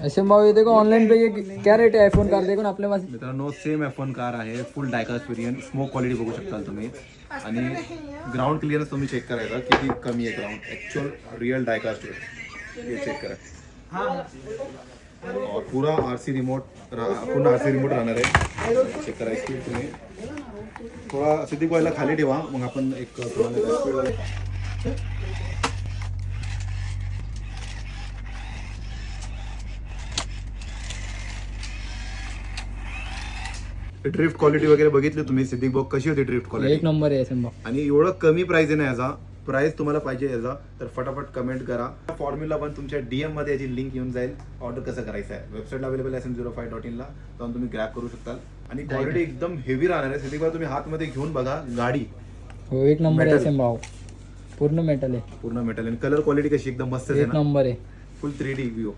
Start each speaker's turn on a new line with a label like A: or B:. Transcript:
A: ऐसे भाव ये देखो ऑनलाइन पे ये क्या रेट है आईफोन कार देखो ना आपल्या पास
B: मित्रांनो सेम F1 कार आहे, फुल डायकास्ट वेरियंट, स्मोक क्वालिटी बघू शकता तुम्ही आणि ग्राउंड क्लिअरन्स तुम्ही चेक करायचा किती कमी आहे ग्राउंड, ॲक्च्युअल रिअल डायकास्ट हे चेक करा. और पूरा RC रिमोट पूर्ण RC रिमोट राहणार आहे, चेक करायची तुम्ही. थोडा सिद्धिक व्हायला खाली ठेवा, मग आपण एक तुम्हाला ड्रिफ्ट क्वालिटी वगैरे बघितली तुम्ही सिद्धिक भाऊ, कशी होती ड्रिफ्ट क्वालिटी?
A: एक नंबर आहे ऐसे भाव.
B: आणि एवढं कमी प्राइस आहे ना याचा, प्राइस तुम्हाला पाहिजे याचा तर फटाफट कमेंट करा. फॉर्म्युला 1 तुमच्या DM मध्ये याची लिंक येऊन जाईल. ऑर्डर कसं करायचं आहे वेबसाईटला अवेलेबल आहे SM05.in ला जाऊन तुम्ही ग्रॅब करू शकता. आणि क्वालिटी एकदम हेवी राहणार आहे. सिद्धिक भाऊ तुम्ही हातमध्ये घेऊन बघा गाडी,
A: हो एक नंबर आहे
B: Metal.
A: ऐसे भाव. पूर्ण मेटल आहे,
B: पूर्ण मेटल आणि कलर क्वालिटी कशी एकदम मस्त आहे
A: एक
B: ना,
A: नंबर आहे.
B: फुल 3D व्ह्यू.